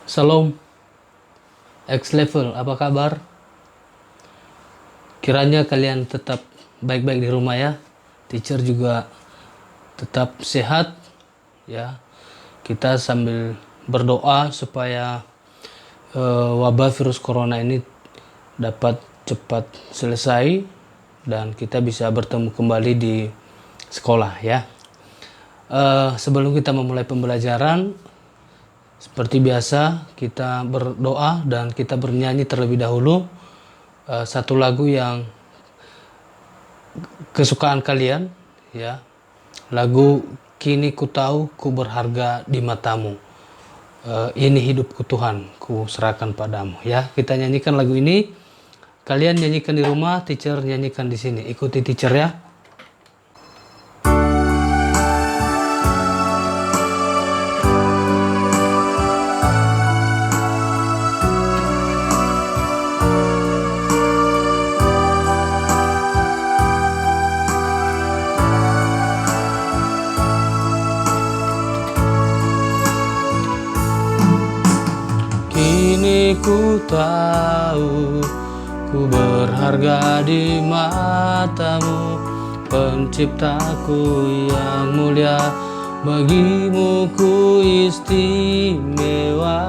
Salam, X level, apa kabar? Kiranya kalian tetap baik-baik di rumah ya. Teacher juga tetap sehat ya. Kita sambil berdoa supaya wabah virus corona ini dapat cepat selesai dan kita bisa bertemu kembali di sekolah ya. Sebelum kita memulai pembelajaran, seperti biasa kita berdoa dan kita bernyanyi terlebih dahulu satu lagu yang kesukaan kalian ya. Lagu Kini Ku Tahu Ku Berharga di Matamu. Ini hidupku Tuhan, ku serahkan padamu ya. Kita nyanyikan lagu ini. Kalian nyanyikan di rumah, teacher nyanyikan di sini. Ikuti teacher ya. Kini ku tahu ku berharga di matamu, Penciptaku yang mulia, bagimu ku istimewa.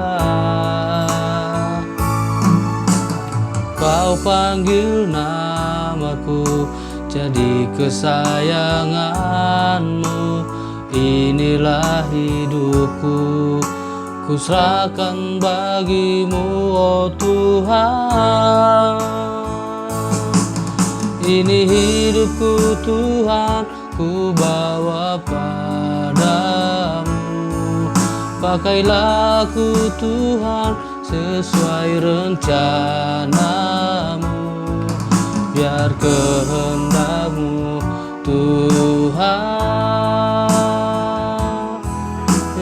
Kau panggil namaku jadi kesayanganmu. Inilah hidupku, ku serahkan bagimu, oh Tuhan. Ini hidupku Tuhan, ku bawa padamu. Pakailah aku Tuhan sesuai rencanamu. Biar kehendakmu Tuhan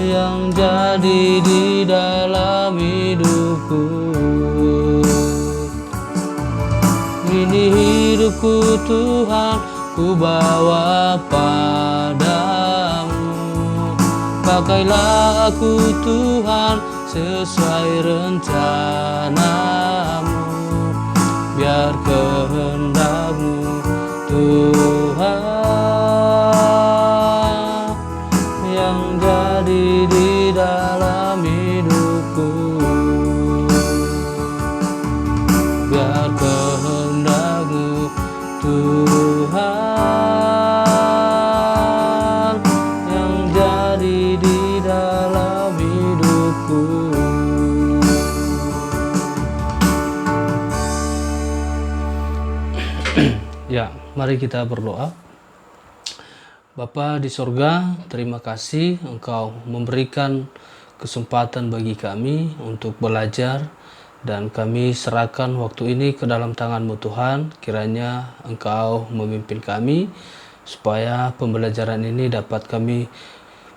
yang jadi di dalam hidupku. Ini hidupku Tuhan, ku bawa padamu. Pakailah aku Tuhan sesuai rencanamu. Biar kehendakmu Tuhan yang jadi di dalam hidupku. Biar kehendakmu Tuhan yang jadi di dalam hidupku. Ya, mari kita berdoa. Bapa di sorga, terima kasih Engkau memberikan kesempatan bagi kami untuk belajar, dan kami serahkan waktu ini ke dalam tangan-Mu Tuhan. Kiranya Engkau memimpin kami supaya pembelajaran ini dapat kami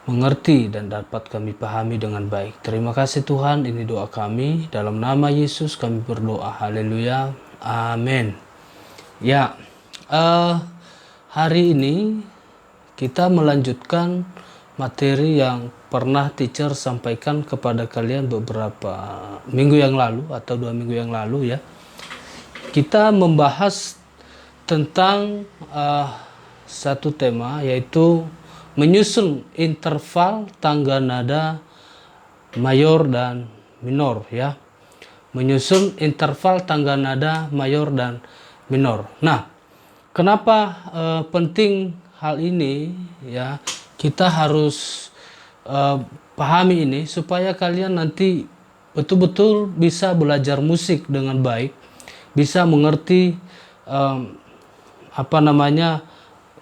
mengerti dan dapat kami pahami dengan baik. Terima kasih Tuhan, ini doa kami. Dalam nama Yesus kami berdoa. Haleluya. Amin. Ya, hari ini kita melanjutkan materi yang pernah teacher sampaikan kepada kalian beberapa minggu yang lalu atau 2 minggu yang lalu ya. Kita membahas tentang satu tema, yaitu menyusun interval tangga nada mayor dan minor ya. Menyusun interval tangga nada mayor dan minor. Nah, kenapa penting hal ini ya? Kita harus pahami ini supaya kalian nanti betul-betul bisa belajar musik dengan baik, bisa mengerti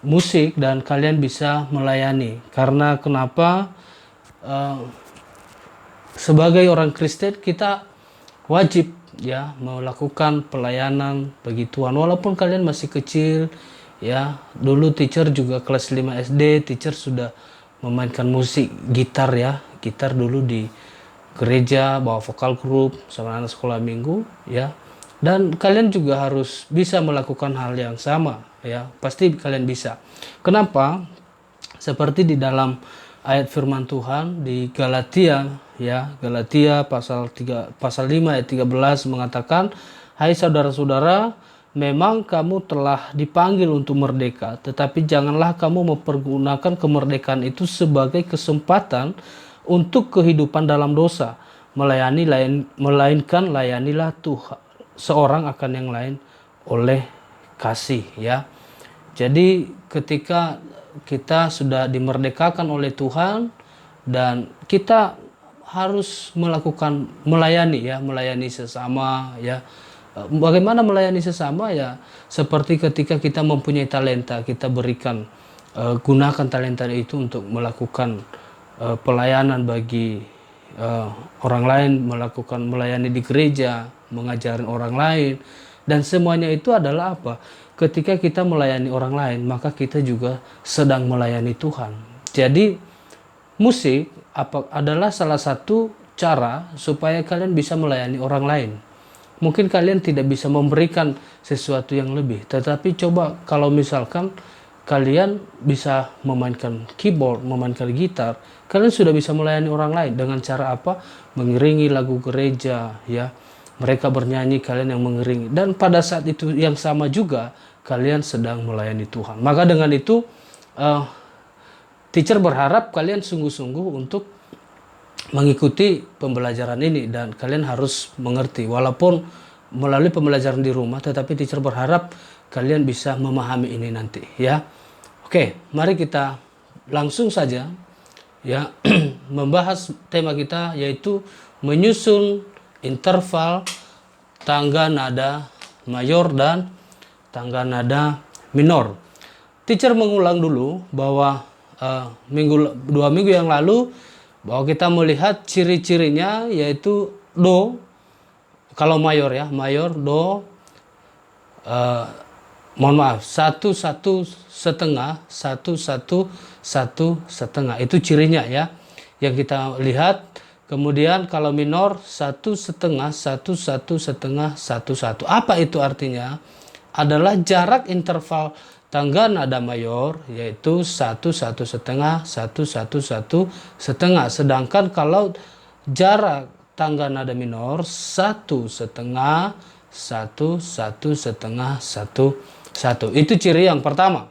musik, dan kalian bisa melayani. Karena kenapa? Sebagai orang Kristen kita wajib ya melakukan pelayanan bagi Tuhan walaupun kalian masih kecil ya. Dulu teacher juga kelas 5 SD, teacher sudah memainkan musik gitar ya. Gitar dulu di gereja, bawa vokal group sama anak sekolah minggu ya. Dan kalian juga harus bisa melakukan hal yang sama ya. Pasti kalian bisa. Kenapa? Seperti di dalam ayat firman Tuhan di Galatia, ya, Galatia pasal 5 ayat 13 mengatakan, "Hai saudara-saudara, memang kamu telah dipanggil untuk merdeka, tetapi janganlah kamu mempergunakan kemerdekaan itu sebagai kesempatan untuk kehidupan dalam dosa, melainkan layanilah Tuhan seorang akan yang lain oleh kasih." Ya. Jadi ketika kita sudah dimerdekakan oleh Tuhan dan kita harus melayani sesama, ya. Bagaimana melayani sesama? Ya, seperti ketika kita mempunyai talenta, kita berikan, gunakan talenta itu untuk melakukan pelayanan bagi orang lain, melayani di gereja, mengajarin orang lain, dan semuanya itu adalah apa? Ketika kita melayani orang lain, maka kita juga sedang melayani Tuhan. Jadi musik adalah salah satu cara supaya kalian bisa melayani orang lain. Mungkin kalian tidak bisa memberikan sesuatu yang lebih, tetapi coba kalau misalkan kalian bisa memainkan keyboard, memainkan gitar, kalian sudah bisa melayani orang lain dengan cara apa? Mengiringi lagu gereja, ya. Mereka bernyanyi, kalian yang mengiringi. Dan pada saat itu yang sama juga, kalian sedang melayani Tuhan. Maka dengan itu, teacher berharap kalian sungguh-sungguh untuk mengikuti pembelajaran ini. Dan kalian harus mengerti, walaupun melalui pembelajaran di rumah, tetapi teacher berharap kalian bisa memahami ini nanti, ya. Oke, mari kita langsung saja, ya, membahas tema kita, yaitu menyusun interval tangga nada mayor dan tangga nada minor. Teacher mengulang dulu bahwa 2 minggu yang lalu bahwa kita melihat ciri-cirinya, yaitu do, kalau mayor, ya, mayor, do, mohon maaf, 1 1 setengah, 1 1 1 setengah, itu cirinya, ya, yang kita lihat. Kemudian kalau minor 1 setengah, 1 1 setengah, 1 1. Apa itu artinya? Adalah jarak interval tangga nada mayor, yaitu 1 1 setengah, 1 1 1 setengah. Sedangkan kalau jarak tangga nada minor 1 setengah, 1 1 setengah, 1 1. Itu ciri yang pertama.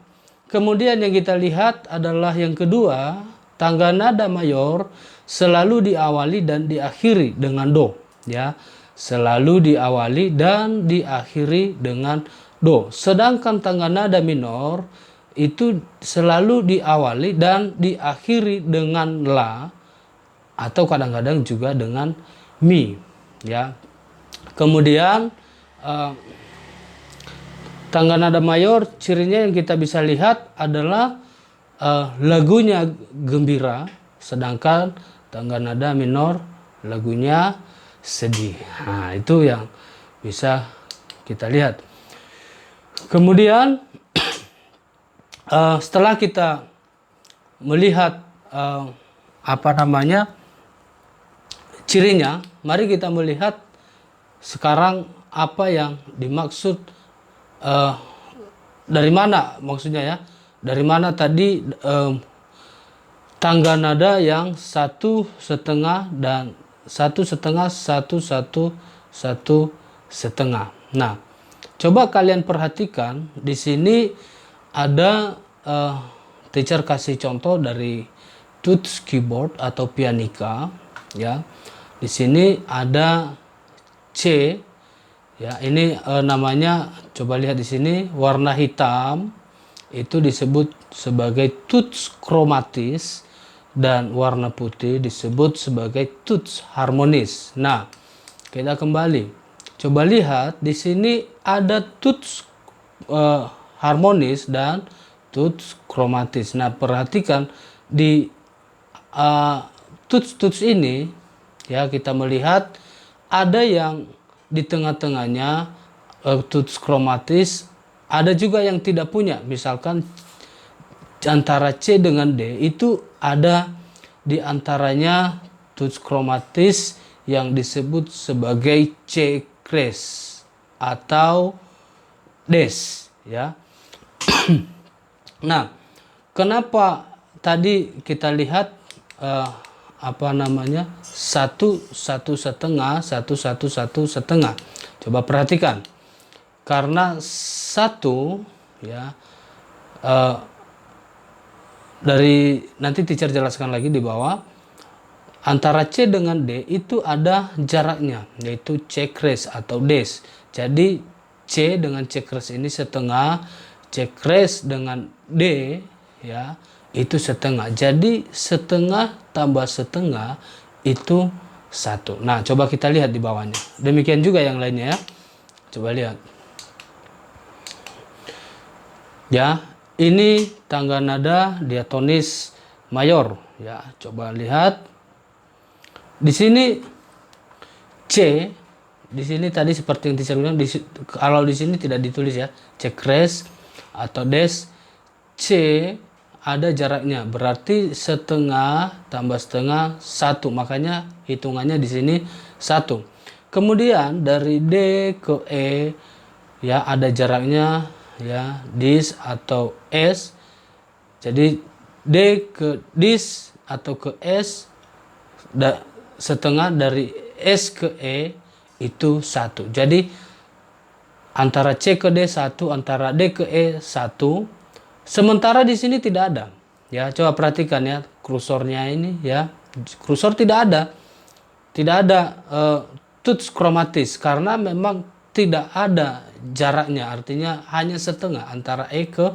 Kemudian yang kita lihat adalah yang kedua, tangga nada mayor selalu diawali dan diakhiri dengan do, ya. Selalu diawali dan diakhiri dengan do. Sedangkan tangga nada minor itu selalu diawali dan diakhiri dengan la, atau kadang-kadang juga dengan mi, ya. Kemudian tangga nada mayor cirinya yang kita bisa lihat adalah lagunya gembira, sedangkan tangga nada minor lagunya sedih. Nah, itu yang bisa kita lihat. Kemudian setelah kita melihat cirinya, mari kita melihat sekarang apa yang dimaksud, dari mana maksudnya, ya, dari mana tadi tangga nada yang 1 setengah dan 1 setengah, 1 1 1 setengah. Nah, coba kalian perhatikan di sini ada teacher kasih contoh dari tuts keyboard atau pianika, ya. Di sini ada C, ya. Ini namanya, coba lihat di sini, warna hitam itu disebut sebagai tuts kromatis dan warna putih disebut sebagai tuts harmonis. Nah, kita kembali. Coba lihat di sini ada tuts harmonis dan tuts kromatis. Nah, perhatikan di tuts ini, ya, kita melihat ada yang di tengah-tengahnya tuts kromatis, ada juga yang tidak punya. Misalkan antara C dengan D itu ada di antaranya tuts kromatis yang disebut sebagai C kres atau des, ya. Nah, kenapa tadi kita lihat eh, apa namanya, satu satu setengah, satu satu satu setengah. Coba perhatikan, karena satu ya, dari nanti teacher jelaskan lagi di bawah, antara C dengan D itu ada jaraknya, yaitu C crash atau dash. Jadi C dengan C crash ini setengah, C crash dengan D ya itu setengah. Jadi setengah tambah setengah itu satu. Nah, coba kita lihat di bawahnya. Demikian juga yang lainnya ya. Coba lihat. Ya, ini tangga nada diatonis mayor ya. Coba lihat. Di sini C, di sini tadi seperti yang teacher bilang, kalau di sini tidak ditulis ya, C crash atau dash, C ada jaraknya, berarti setengah tambah setengah satu, makanya hitungannya di sini satu. Kemudian dari D ke E ya ada jaraknya ya, dis atau S. Jadi D ke dis atau ke S, setengah dari S ke E itu satu. Jadi antara C ke D satu, antara D ke E satu. Sementara di sini tidak ada. Ya, coba perhatikan ya kursornya ini ya. Kursor tidak ada. Tidak ada tuts kromatis karena memang tidak ada jaraknya, artinya hanya setengah antara E ke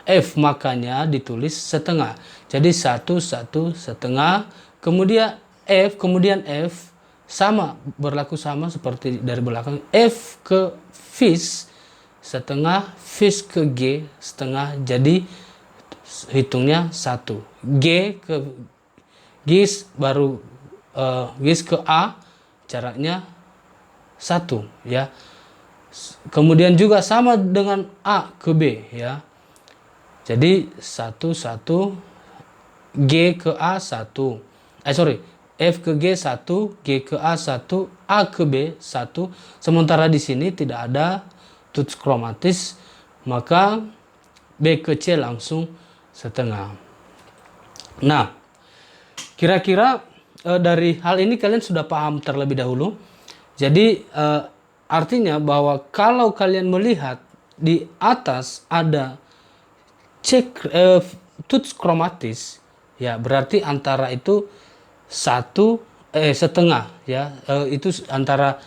F, makanya ditulis setengah. Jadi satu satu setengah, kemudian F sama, berlaku sama seperti dari belakang. F ke fis setengah, fis ke G setengah, jadi hitungnya satu. G ke gis baru gis ke A jaraknya satu ya. Kemudian juga sama dengan A ke B ya. Jadi satu satu, G ke A satu. F ke G satu, G ke A satu, A ke B satu. Sementara di sini tidak ada tuts kromatis, maka B ke C langsung setengah. Nah, kira-kira dari hal ini kalian sudah paham terlebih dahulu. Jadi artinya bahwa kalau kalian melihat di atas ada tuts kromatis, ya berarti antara itu setengah ya, itu antara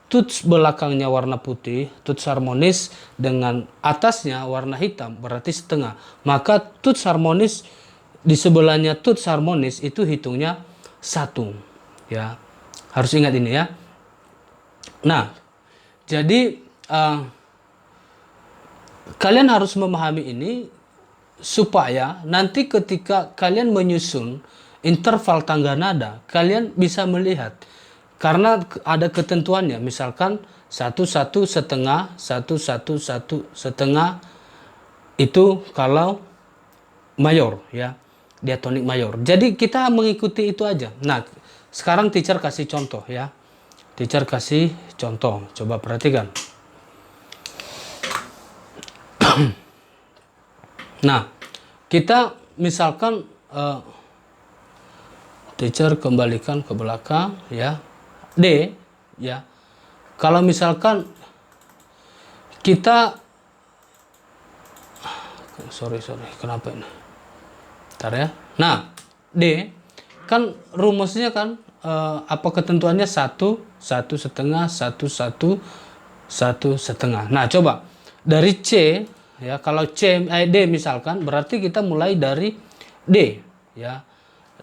tuts belakangnya warna putih, tuts harmonis, dengan atasnya warna hitam, berarti setengah. Maka tuts harmonis di sebelahnya tuts harmonis itu hitungnya satu ya. Harus ingat ini ya. Nah, jadi kalian harus memahami ini supaya nanti ketika kalian menyusun interval tangga nada, kalian bisa melihat karena ada ketentuannya. Misalkan satu satu setengah, satu satu satu setengah itu kalau mayor ya, diatonik mayor. Jadi kita mengikuti itu aja. Nah, sekarang teacher kasih contoh ya. Teacher kasih contoh. Coba perhatikan. Nah, kita misalkan teacher kembalikan ke belakang ya. D ya. Kalau misalkan kita sorry kenapa ini? Bentar ya. Nah, D kan rumusnya kan apa ketentuannya satu setengah, satu setengah. Nah, coba dari C ya, kalau D misalkan berarti kita mulai dari D ya.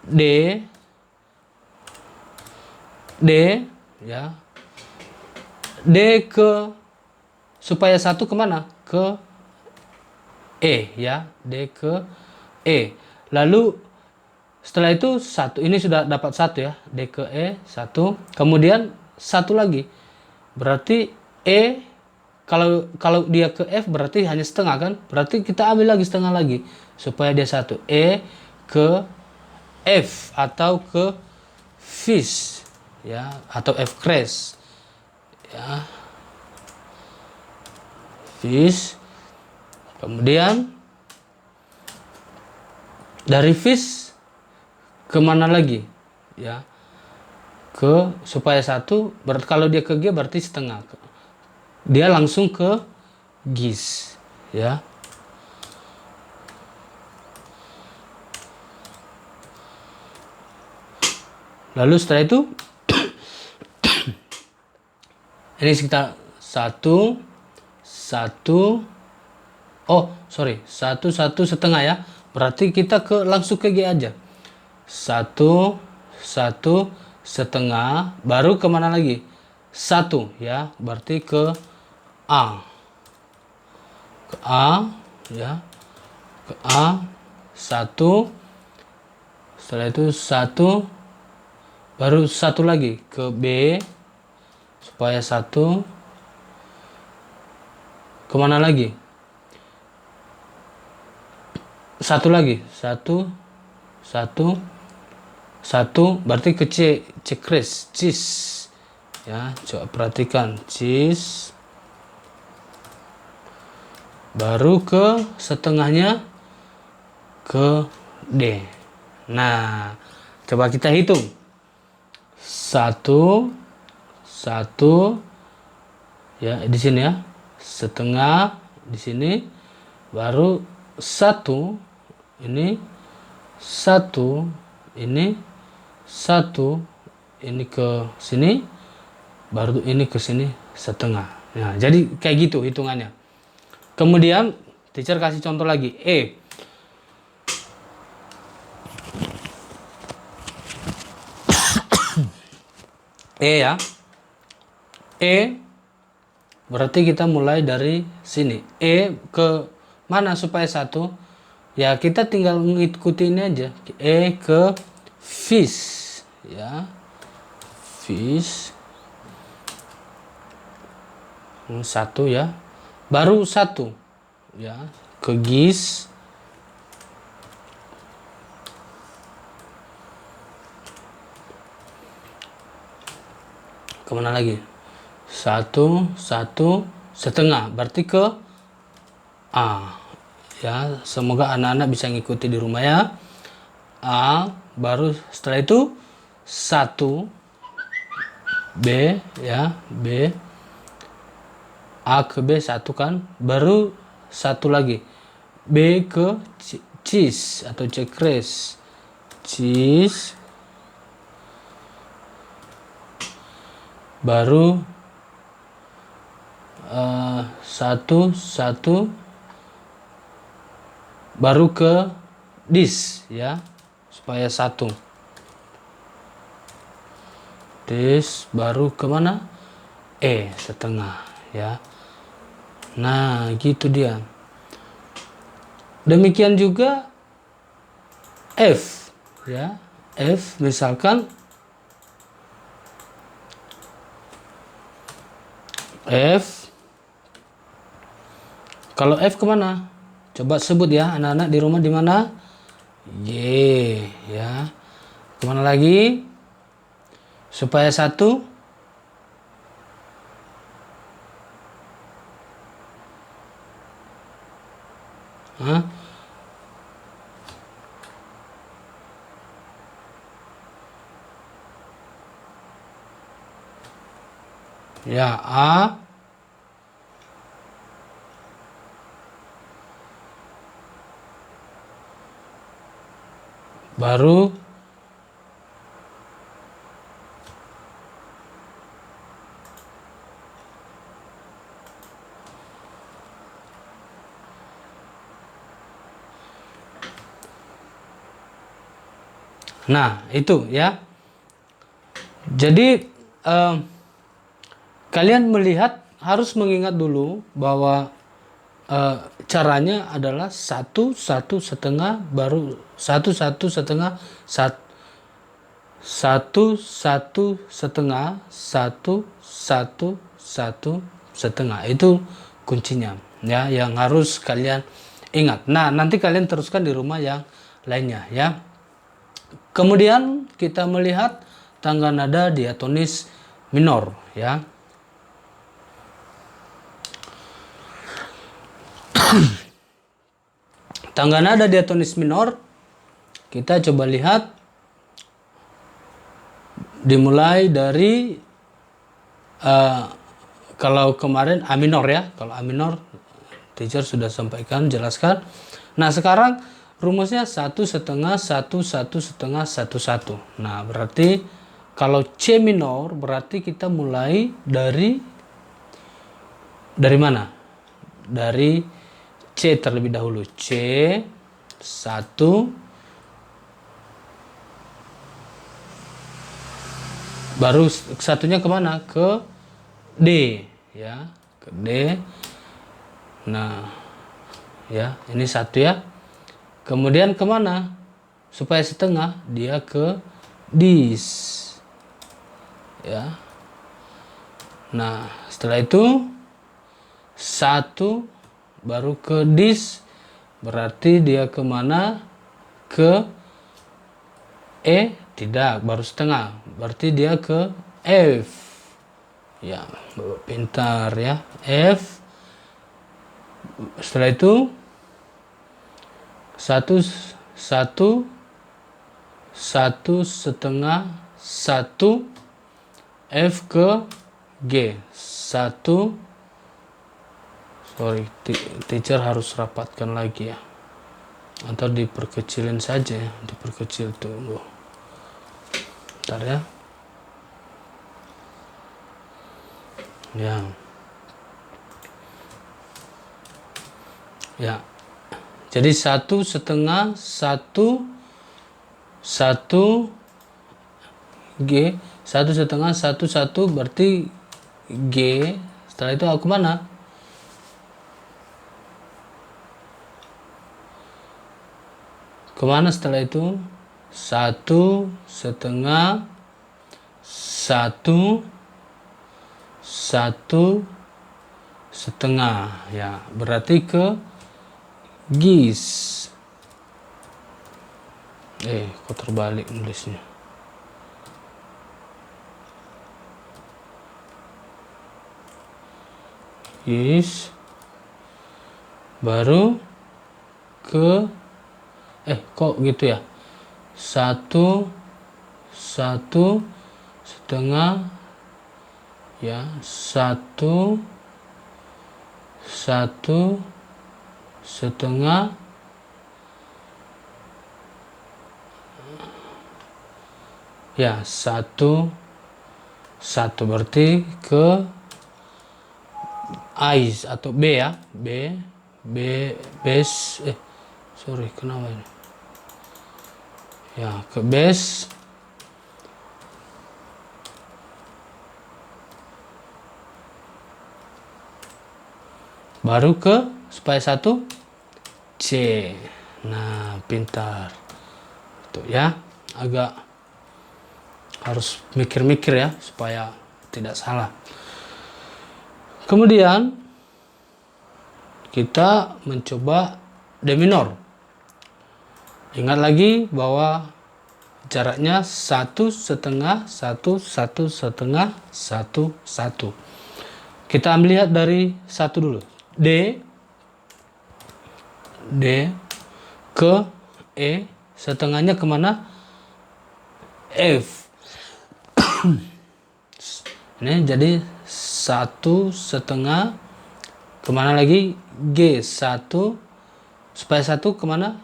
D ya. D ke supaya satu kemana? Ke E ya. D ke E. Lalu setelah itu satu, ini sudah dapat satu ya. D ke E satu. Kemudian satu lagi. Berarti E kalau dia ke F berarti hanya setengah kan? Berarti kita ambil lagi setengah lagi supaya dia satu. E ke F atau ke fis ya, atau F crash ya. Fis. Kemudian dari fis kemana lagi ya, ke supaya 1 berarti kalau dia ke G berarti setengah, dia langsung ke gis ya. Lalu setelah itu ini sekitar 1 1 ya, berarti kita langsung ke G aja. 1 1 baru kemana lagi? 1 ya, berarti ke A ya, ke A 1, setelah itu 1 baru 1 lagi ke B supaya 1 kemana lagi? 1 lagi, 1 berarti ke C, cheese ya, coba perhatikan cheese, baru ke setengahnya ke D. Nah, coba kita hitung 1 ya di sini ya, setengah di sini, baru 1 ini, 1 ini, 1 ini ke sini, baru ini ke sini setengah. Nah, jadi kayak gitu hitungannya. Kemudian teacher kasih contoh lagi, E ya, E berarti kita mulai dari sini. E ke mana supaya 1? Ya kita tinggal mengikuti ini aja. E ke fish ya, fish 1 ya, baru 1 ya ke gis, kemana lagi? 1 setengah berarti ke A ya. Semoga anak-anak bisa ngikuti di rumah ya. A, baru setelah itu 1 B ya, B, A ke B 1 kan, baru 1 lagi B ke cheese atau cheese, baru 1 baru ke dis ya, supaya 1 dis, baru kemana? E setengah ya. Nah gitu dia. Demikian juga F ya, F misalkan F, kalau F kemana? Coba sebut ya anak-anak di rumah, di mana? Y ya. Kemana lagi? Supaya 1 ya, A baru nah itu ya. Jadi kalian melihat harus mengingat dulu bahwa caranya adalah 1 setengah baru 1 setengah 1 setengah 1 setengah, itu kuncinya ya yang harus kalian ingat. Nah nanti kalian teruskan di rumah yang lainnya ya. Kemudian kita melihat tangga nada diatonis minor ya. Tangga nada diatonis minor kita coba lihat dimulai dari kalau kemarin A minor ya. Kalau A minor teacher sudah sampaikan, jelaskan. Nah, sekarang rumusnya 1/2, 1/1, 1/1. Nah, berarti kalau C minor berarti kita mulai dari mana? Dari C terlebih dahulu. C 1, baru satunya kemana? Ke D ya, ke D. Nah ya, ini 1 ya. Kemudian kemana? Supaya setengah, dia ke dis ya. Nah, setelah itu 1 baru ke dis, berarti dia kemana? Ke E? Tidak, baru setengah, berarti dia ke F ya. Pintar ya, F. Setelah itu 1, 1, 1/2, 1 F ke G. 1, sorry, teacher harus rapatkan lagi ya, atau diperkecilin saja ya, diperkecil tunggu bentar ya. Ya, jadi 1/2, 1 G, 1/2, 1 berarti G. Setelah itu aku mana? Kemana setelah itu? 1/2, 1, 1/2 ya, berarti ke gis. Kok terbalik nulisnya? Gis, baru ke kok gitu ya? 1, 1/2 ya, 1, 1/2 ya, 1, 1 berarti ke I atau B ya, base. Sorry, kenapa ini ya, ke base. Baru ke supaya 1 C. Nah, pintar tuh ya, agak harus mikir-mikir ya supaya tidak salah. Kemudian kita mencoba D minor. Ingat lagi bahwa jaraknya 1/2, 1, 1/2, 1, 1. Kita ambil lihat dari 1 dulu. D ke E, setengahnya kemana? F. Ini jadi 1/2 kemana lagi? G. 1 supaya 1 kemana?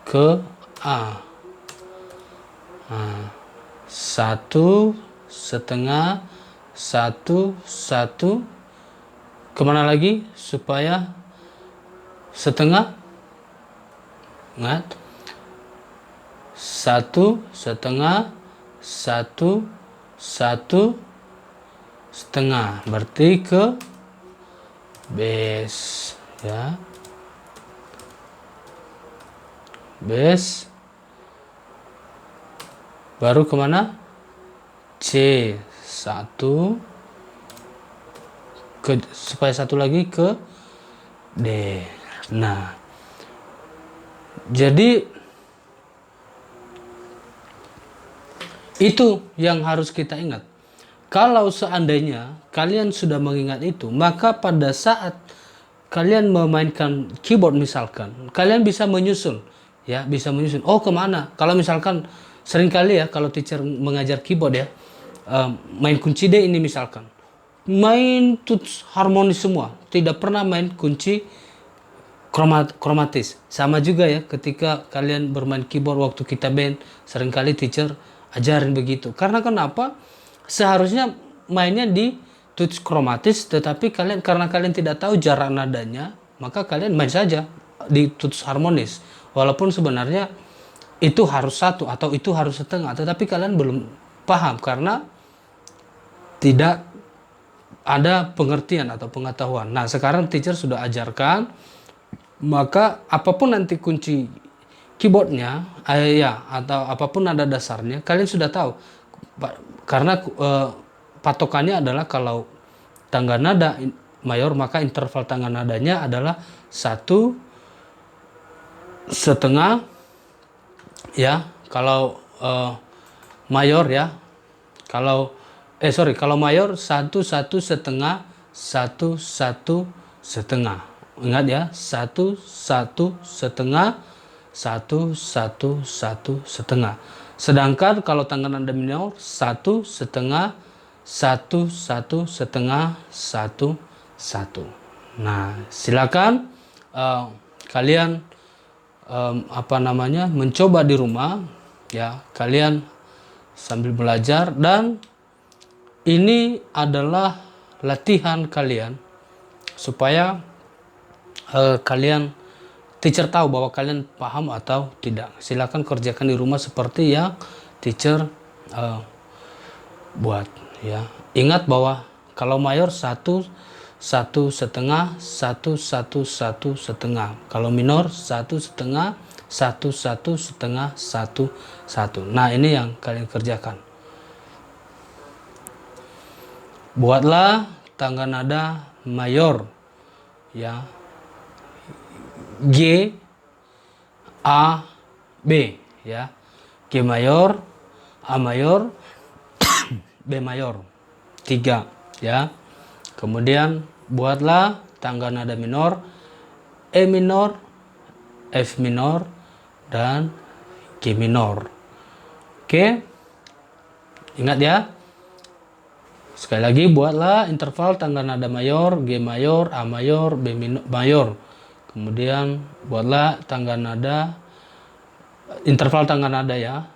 Ke A. 1/2, 1, 1 kemana lagi supaya setengah? Ingat, 1/2, 1, 1/2 berarti ke base ya, base. Baru kemana? C. 1 ke, supaya 1 lagi ke D. Nah, jadi itu yang harus kita ingat. Kalau seandainya kalian sudah mengingat itu, maka pada saat kalian memainkan keyboard misalkan, kalian bisa menyusun ya, bisa menyusun. Oh, kemana? Kalau misalkan seringkali ya kalau teacher mengajar keyboard ya, main kunci D ini misalkan, main tuts harmonis semua, tidak pernah main kunci kromatis. Sama juga ya ketika kalian bermain keyboard waktu kita band, seringkali teacher ajarin begitu. Karena kenapa? Seharusnya mainnya di tuts kromatis, tetapi karena kalian tidak tahu jarak nadanya, maka kalian main saja di tuts harmonis. Walaupun sebenarnya itu harus satu atau itu harus setengah, tetapi kalian belum paham karena tidak ada pengertian atau pengetahuan. Nah, sekarang teacher sudah ajarkan, maka apapun nanti kunci keyboardnya, ya, atau apapun nada dasarnya, kalian sudah tahu. Karena patokannya adalah kalau tangga nada mayor, maka interval tangga nadanya adalah 1,5, ya. Kalau mayor ya, kalau mayor 1,1,5, 1,1,5. Ingat ya, 1,1,5, 1,1,1,5. Sedangkan kalau tangga nada minor 1,5, 1,1,5, 1,1. Nah, silakan kalian mencoba di rumah ya, kalian sambil belajar, dan ini adalah latihan kalian supaya kalian teacher tahu bahwa kalian paham atau tidak. Silakan kerjakan di rumah seperti yang teacher buat ya. Ingat bahwa kalau mayor 1,1,5, 1,1,1,5. Kalau minor 1,5, 1,1,5, 1,1. Nah, ini yang kalian kerjakan. Buatlah tangga nada mayor ya, G, A, B ya. G mayor, A mayor, B mayor. 3 ya. Kemudian buatlah tangga nada minor, E minor, F minor, dan G minor. Oke, ingat ya. Sekali lagi, buatlah interval tangga nada mayor, G mayor, A mayor, B mayor. Kemudian buatlah interval tangga nada ya,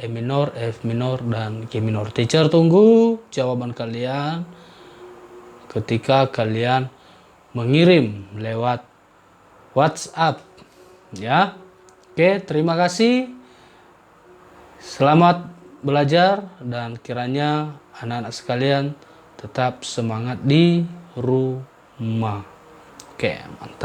E minor, F minor, dan G minor. Teacher tunggu jawaban kalian ketika kalian mengirim lewat WhatsApp ya. Oke, terima kasih. Selamat belajar, dan kiranya anak-anak sekalian tetap semangat di rumah. Oke, mantap.